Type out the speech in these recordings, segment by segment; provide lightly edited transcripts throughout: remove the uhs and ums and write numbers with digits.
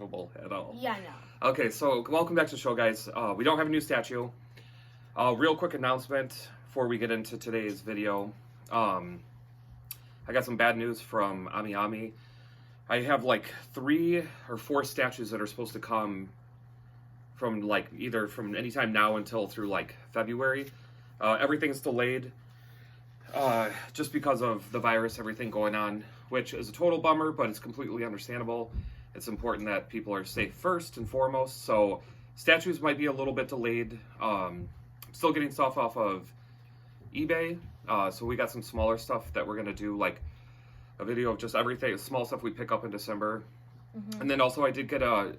believable at all. Yeah, no. Okay, so welcome back to the show, guys. We don't have a new statue. Real quick announcement before we get into today's video. I got some bad news from Ami Ami. I have like 3 or 4 statues that are supposed to come from like either from anytime now until through like February. Everything's delayed just because of the virus, everything going on, which is a total bummer, but it's completely understandable. It's important that people are safe first and foremost, so statues might be a little bit delayed. Still getting stuff off of eBay, so we got some smaller stuff that we're going to do, like a video of just everything, small stuff we pick up in December. Mm-hmm. And then also I did get a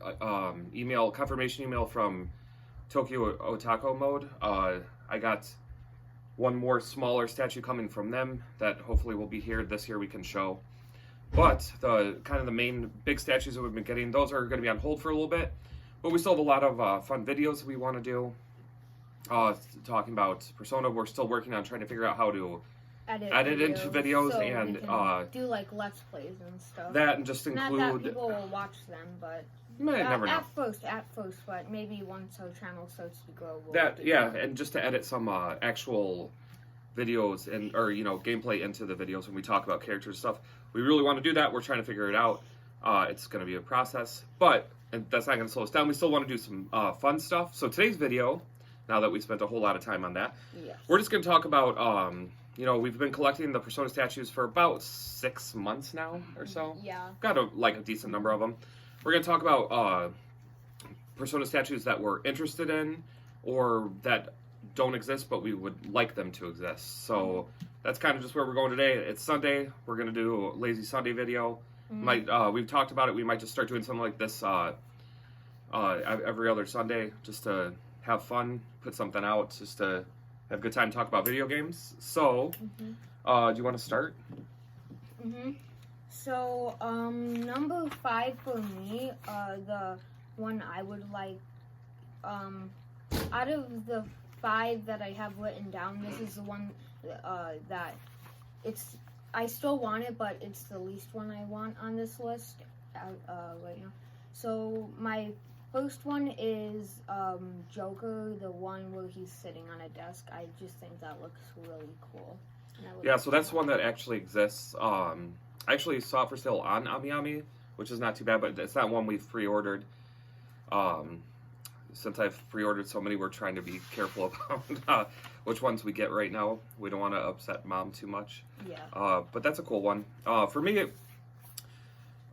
confirmation email from Tokyo Otako Mode. I got one more smaller statue coming from them that hopefully will be here this year we can show. But the kind of the main big statues that we've been getting, those are going to be on hold for a little bit. But we still have a lot of fun videos we want to do. Talking about Persona, we're still working on trying to figure out how to edit into videos, so and we can do like let's plays and stuff. That, and just include. Not that people will watch them, but never know. At first, but maybe once our channel starts to grow. And just to edit some actual videos and gameplay into the videos when we talk about characters and stuff. We really want to do that. We're trying to figure it out. It's going to be a process, but that's not going to slow us down. We still want to do some fun stuff. So today's video, now that we spent a whole lot of time on that, yes, we're just going to talk about, we've been collecting the Persona statues for about 6 months now or so. Yeah. Got a decent number of them. We're going to talk about Persona statues that we're interested in or that don't exist, but we would like them to exist. So that's kind of just where we're going today. It's Sunday. We're going to do a Lazy Sunday video. We've talked about it. We might just start doing something like this every other Sunday just to have fun, put something out, just to have a good time, talk about video games. So, do you want to start? So, number 5 for me, the one I would like, out of the 5 that I have written down, this is the one that I still want it, but it's the least one I want on this list right now. So my first one is Joker, the one where he's sitting on a desk. I just think that looks really cool. Yeah, so that's one that actually exists. I actually saw it for sale on Ami Ami, which is not too bad, but it's not one we've pre-ordered. Since I've pre-ordered so many, we're trying to be careful about which ones we get right now. We don't want to upset Mom too much. Yeah. But that's a cool one. For me,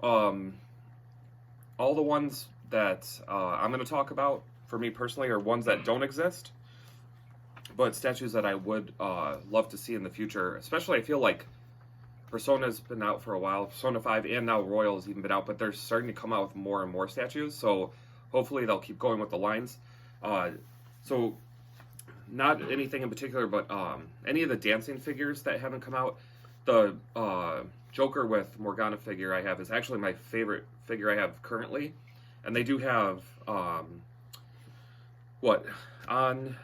all the ones that I'm going to talk about, for me personally, are ones that don't exist, but statues that I would love to see in the future. Especially, I feel like Persona's been out for a while. Persona 5 and now Royal has even been out, but they're starting to come out with more and more statues, so hopefully they'll keep going with the lines. So not anything in particular, but any of the dancing figures that haven't come out. The Joker with Morgana figure I have is actually my favorite figure I have currently. And they do have Makoto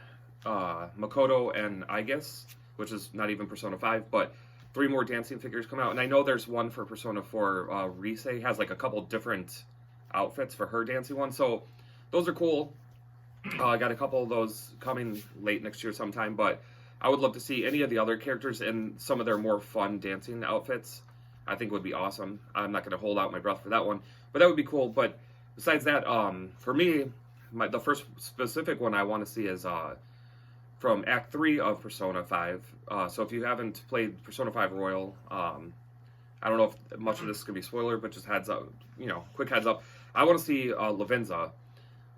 and Aegis, which is not even Persona 5, but 3 more dancing figures come out. And I know there's one for Persona 4. Rise has like a couple different outfits for her dancing one, so those are cool. I got a couple of those coming late next year sometime, but I would love to see any of the other characters in some of their more fun dancing outfits. I think would be awesome. I'm not going to hold out my breath for that one, but that would be cool. But besides that, for me, the first specific one I want to see is from Act 3 of Persona 5. So if you haven't played Persona 5 Royal, I don't know if much of this is going to be spoiler, but just heads up, quick heads up. I want to see Lavenza.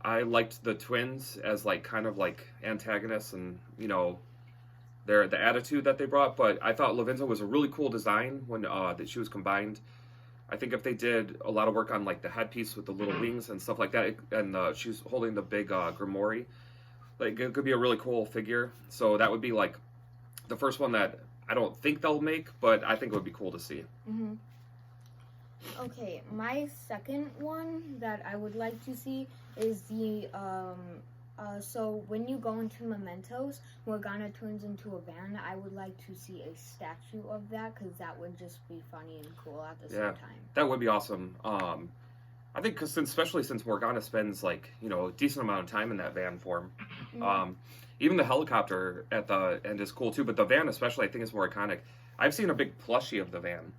I liked the twins as kind of antagonists and, the attitude that they brought, but I thought Lavenza was a really cool design when that she was combined. I think if they did a lot of work on the headpiece with the little wings and stuff like that, and she's holding the big Grimoire, it could be a really cool figure. So that would be the first one that I don't think they'll make, but I think it would be cool to see. Okay, my second one that I would like to see is the, so when you go into Mementos, Morgana turns into a van. I would like to see a statue of that, because that would just be funny and cool at the same time. That would be awesome. I think especially since Morgana spends like a decent amount of time in that van form. Even the helicopter at the end is cool too, but the van especially I think is more iconic. I've seen a big plushie of the van,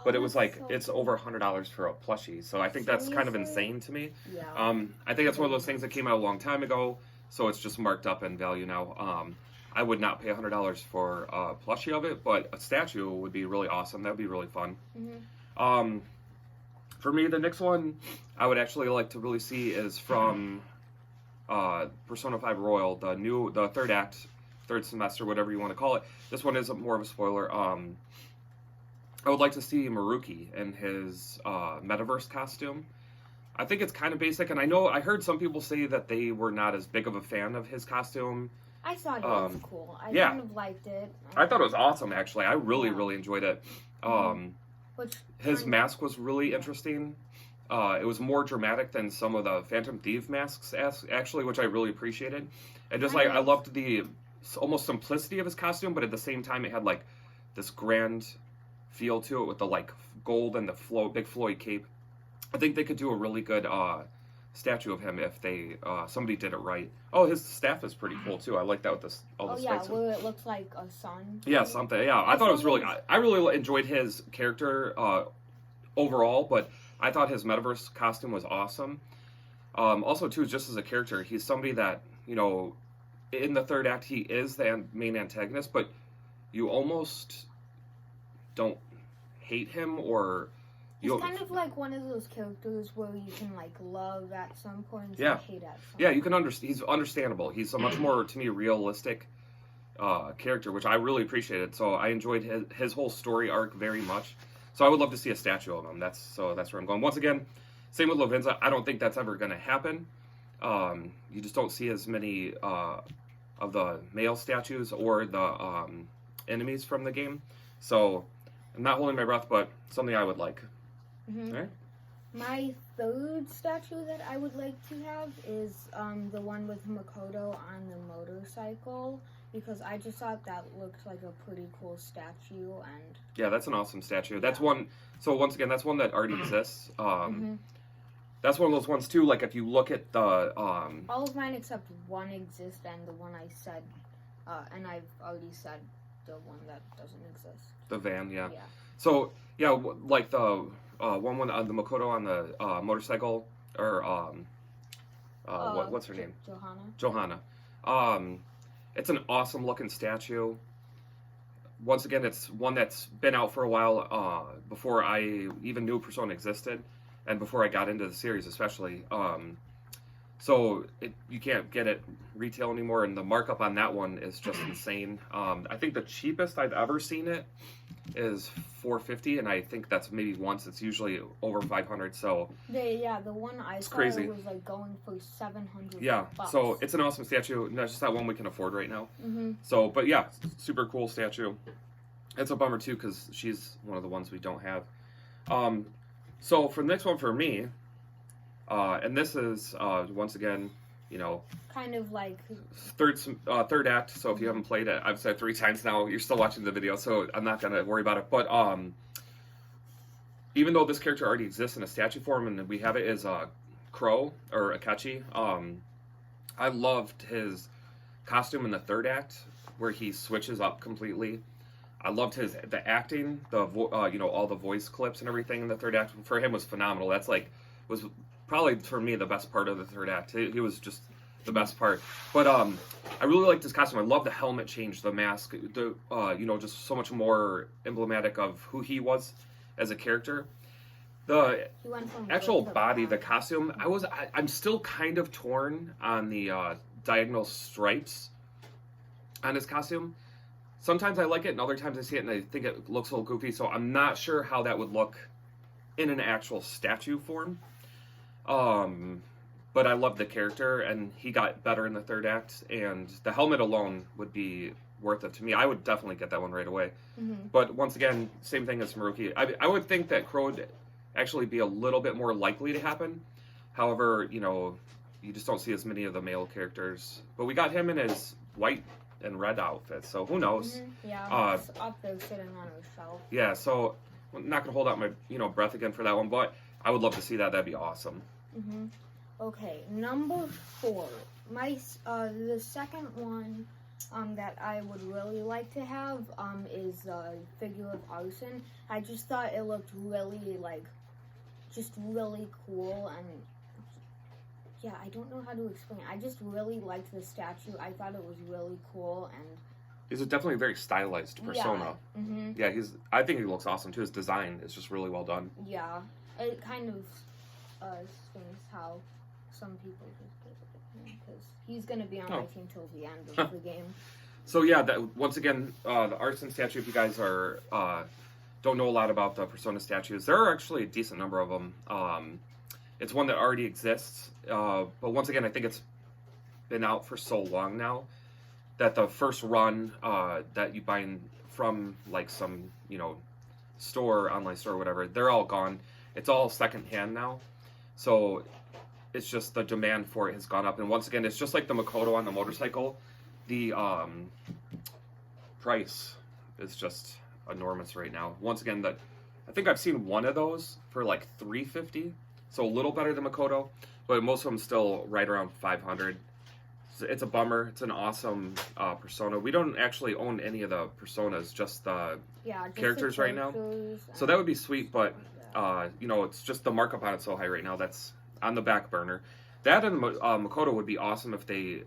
but it was like it's over $100 for a plushie, so I think that's kind of insane to me. Yeah. I think that's one of those things that came out a long time ago, so it's just marked up in value now. I would not pay $100 for a plushie of it, but a statue would be really awesome. That would be really fun. For me, the next one I would actually like to really see is from Persona 5 Royal, the third act, third semester, whatever you want to call it. This one is more of a spoiler. I would like to see Maruki in his metaverse costume. I think it's kind of basic, and I heard some people say that they were not as big of a fan of his costume. I thought it was cool. I kind of liked it. I thought it was awesome, actually. I really enjoyed it. His mask was really interesting. It was more dramatic than some of the Phantom Thief masks, actually, which I really appreciated. And just I loved the almost simplicity of his costume, but at the same time, it had like this grand feel to it with the like gold and the big flowy cape. I think they could do a really good statue of him if they somebody did it right. Oh, his staff is pretty cool too. I like that with all the spikes. Where it looks like a sun. Yeah, something. Yeah, I thought it was really. I really enjoyed his character overall, but I thought his metaverse costume was awesome. Also, too, just as a character, he's somebody that in the third act he is the main antagonist, but you almost don't hate him or. He's kind of like one of those characters where you can like love at some point and hate at some Yeah, you can understand. He's understandable. He's a much more, to me, realistic character, which I really appreciated. So I enjoyed his whole story arc very much. So I would love to see a statue of him. That's where I'm going. Once again, same with Lavinza. I don't think that's ever going to happen. You just don't see as many of the male statues or the enemies from the game. So I'm not holding my breath, but something I would like. Right. My third statue that I would like to have is the one with Makoto on the motorcycle, because I just thought that looked like a pretty cool statue. And yeah, that's an awesome statue. That's one. So once again, that's one that already exists. That's one of those ones too. Like if you look at the all of mine except one exist, and the one I said, and I've already said the one that doesn't exist. The van, yeah. So yeah, like the one on the Makoto on the motorcycle, or what's her name? Johanna. It's an awesome looking statue. Once again, it's one that's been out for a while, before I even knew Persona existed, and before I got into the series especially. So you can't get it retail anymore, and the markup on that one is just insane. I think the cheapest I've ever seen it is $450, and I think that's maybe once. It's usually over $500. So the one I saw crazy. Was like going for $700. Yeah, so it's an awesome statue. And that's just not one we can afford right now. So, but yeah, super cool statue. It's a bummer too because she's one of the ones we don't have. So for the next one for me. And this is, once again, kind of like third act. So if you haven't played it, I've said 3 times now, you're still watching the video, so I'm not going to worry about it. But even though this character already exists in a statue form and we have it as Crow or Akechi, I loved his costume in the third act where he switches up completely. I loved the acting, all the voice clips and everything in the third act for him was phenomenal. That's was probably for me the best part of the third act. He was just the best part. But I really liked his costume. I love the helmet change, the mask, just so much more emblematic of who he was as a character. The actual body, the costume, I'm still kind of torn on the diagonal stripes on his costume. Sometimes I like it, and other times I see it and I think it looks a little goofy, so I'm not sure how that would look in an actual statue form. But I love the character, and he got better in the third act, and the helmet alone would be worth it to me. I would definitely get that one right away. But once again, same thing as Maruki. I would think that Crow would actually be a little bit more likely to happen. However, you just don't see as many of the male characters. But we got him in his white and red outfit, so who knows? Yeah, it's up there sitting on a shelf. Yeah, so I'm not gonna hold out my breath again for that one. But I would love to see that. That'd be awesome. Mm-hmm. Okay, number 4. The second one that I would really like to have is a figure of Arson. I just thought it looked really just really cool, and yeah, I don't know how to explain it. I just really liked the statue. I thought it was really cool, and He's definitely a very stylized persona. Yeah, mm-hmm. Yeah, I think he looks awesome too. His design is just really well done. Yeah, it kind of stings how some people just get it, because he's going to be on my team till the end of the game. So yeah, once again, the Arson statue, if you guys are don't know a lot about the Persona statues, there are actually a decent number of them. It's one that already exists, but once again, I think it's been out for so long now that the first run that you buy from like some, store, online store, whatever, they're all gone. It's all secondhand now. So it's just the demand for it has gone up. And once again, it's just like the Makoto on the motorcycle. The price is just enormous right now. Once again, I think I've seen one of those for like $350. So a little better than Makoto, but most of them still right around $500. It's a bummer. It's an awesome persona. We don't actually own any of the personas, just the characters right now. So that would be sweet, but it's just the markup on it so high right now. That's on the back burner. That and Makoto would be awesome if they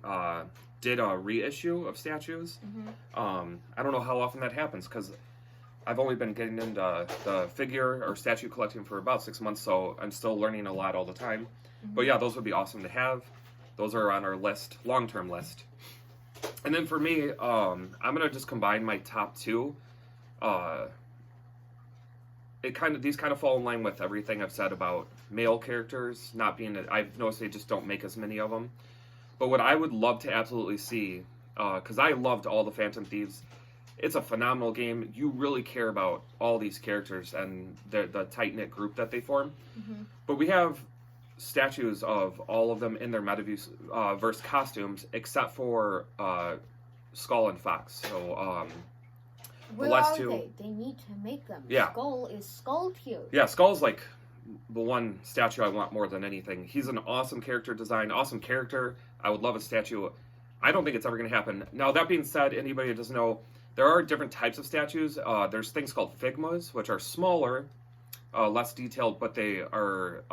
did a reissue of statues. Mm-hmm. I don't know how often that happens, because I've only been getting into the figure or statue collecting for about 6 months, so I'm still learning a lot all the time. Mm-hmm. But yeah, those would be awesome to have. Those are on our list, long-term list. And then for me, I'm going to just combine my top 2. These kind of fall in line with everything I've said about male characters not being. I've noticed they just don't make as many of them. But what I would love to absolutely see, because I loved all the Phantom Thieves. It's a phenomenal game. You really care about all these characters and the tight-knit group that they form. Mm-hmm. But we have statues of all of them in their Metaverse costumes, except for Skull and Fox. So where are they? They need to make them. Yeah. Skull tier. Yeah, Skull's like the one statue I want more than anything. He's an awesome character design, awesome character. I would love a statue. I don't think it's ever going to happen. Now, that being said, anybody that doesn't know, there are different types of statues. There's things called Figmas, which are smaller, less detailed, but they are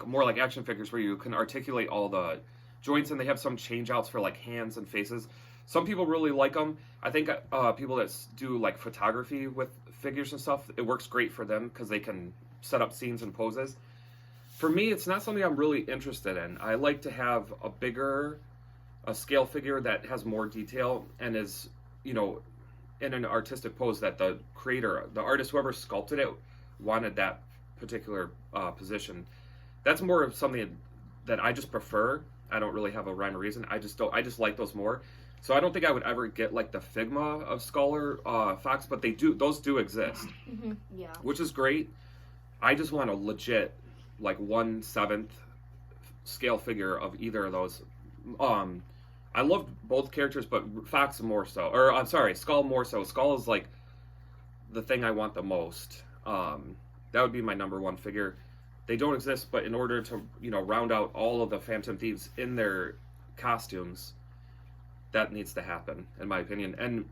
more like action figures where you can articulate all the joints, and they have some change outs for like hands and faces. Some people really like them. I think people that do like photography with figures and stuff, it works great for them because they can set up scenes and poses. For me, it's not something I'm really interested in. I like to have a bigger scale figure that has more detail and is, in an artistic pose that the creator, the artist, whoever sculpted it, wanted that particular position. That's more of something that I just prefer. I don't really have a rhyme or reason. I just like those more. So I don't think I would ever get like the Figma of Skull or Fox, but those do exist. Mm-hmm. Yeah. Which is great. I just want a legit, like 1/7 scale figure of either of those. I love both characters, but Fox more so. Or I'm sorry, Skull more so. Skull is like the thing I want the most. That would be my number 1 figure. They don't exist, but in order to, round out all of the Phantom Thieves in their costumes, that needs to happen, in my opinion. And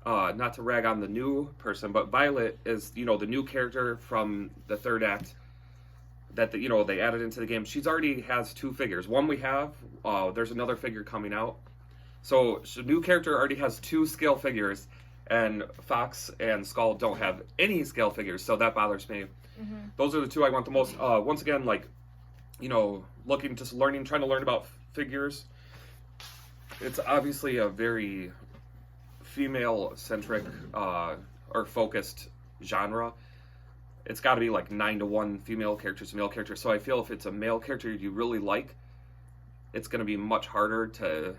not to rag on the new person, but Violet is, the new character from the 3rd act that, they added into the game. She's already has 2 figures. One we have, there's another figure coming out. So the new character already has 2 scale figures, and Fox and Skull don't have any scale figures, so that bothers me. Mm-hmm. Those are the 2 I want the most. Once again, like, trying to learn about figures. It's obviously a very female-centric or focused genre. It's got to be like 9-to-1 female characters to male characters. So I feel if it's a male character you really like, it's going to be much harder to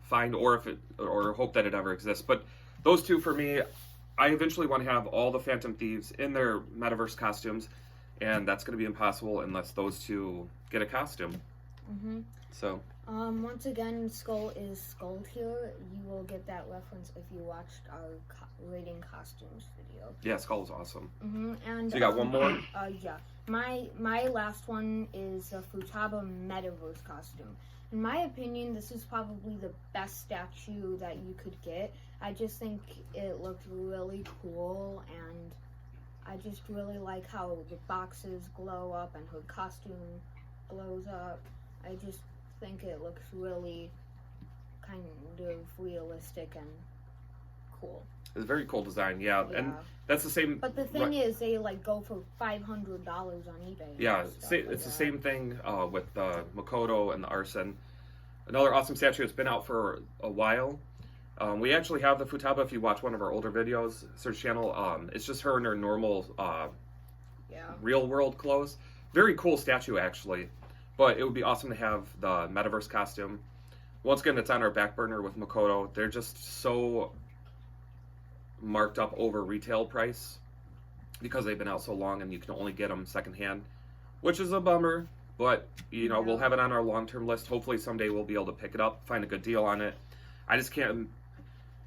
find or hope that it ever exists. But those 2 for me, I eventually want to have all the Phantom Thieves in their Metaverse costumes, and that's going to be impossible unless those 2 get a costume. Mm-hmm. So Once again, Skull is Skull here. You will get that reference if you watched our rating costumes video. Yeah, Skull's awesome. And so you got one more? Yeah. My last one is the Futaba Metaverse costume. In my opinion, this is probably the best statue that you could get. I just think it looked really cool, and I just really like how the boxes glow up and her costume glows up. I just think it looks really kind of realistic and cool. It's a very cool design, yeah. And that's the same. But the thing is, they like go for $500 on eBay. Yeah, it's the same thing with Makoto and the Arson. Another awesome statue. It's been out for a while. We actually have the Futaba. If you watch one of our older videos, search channel, it's just her in her normal, real world clothes. Very cool statue, actually. But it would be awesome to have the Metaverse costume. Once again, it's on our back burner with Makoto. They're just so marked up over retail price because they've been out so long and you can only get them secondhand, which is a bummer. But, you know, we'll have it on our long-term list. Hopefully someday we'll be able to pick it up, find a good deal on it. I just can't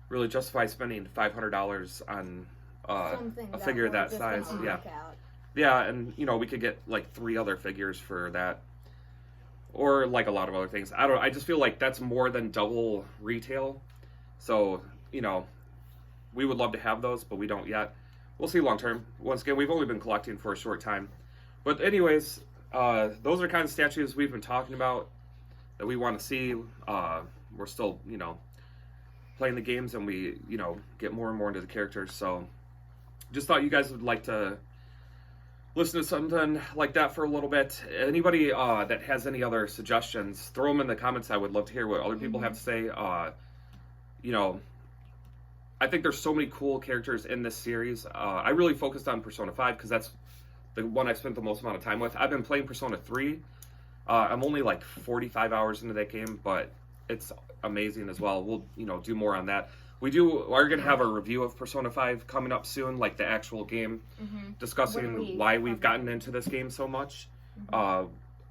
really justify spending $500 on a figure that size. Yeah, and, you know, we could get like 3 other figures for that. Or like a lot of other things. I just feel like that's more than double retail. So, you know, we would love to have those, but we don't yet. We'll see long term. Once again, we've only been collecting for a short time. But anyways, those are kind of statues we've been talking about that we want to see. We're still, you know, playing the games, and we, you know, get more and more into the characters. So just thought you guys would like to listen to something like that for a little bit. Anybody that has any other suggestions, throw them in the comments. I would love to hear what other people have to say. You know, I think there's so many cool characters in this series. I really focused on Persona 5 because that's the one I've spent the most amount of time with. I've been playing Persona 3. I'm only like 45 hours into that game, but it's amazing as well. We'll, you know, do more on that. We're going to have a review of Persona 5 coming up soon, like the actual game, discussing why we've gotten into this game so much.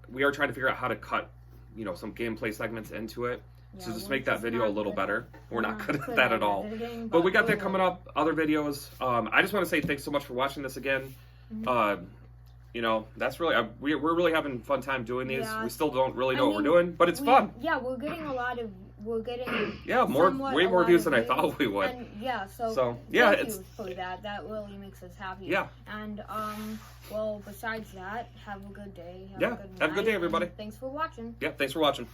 We are trying to figure out how to cut, you know, some gameplay segments into it. Yeah, so just make that video a little better. We're not good at that at all. But we got that coming up, other videos. I just want to say thanks so much for watching this again. You know, that's really, we're really having a fun time doing these. We still don't really know what we're doing, but it's fun. Yeah, we're getting way more views than I thought we would. And thank you for that. That really makes us happy. Yeah. And well, besides that, have a good day. Have a good day, everybody. Thanks for watching. Yeah, thanks for watching.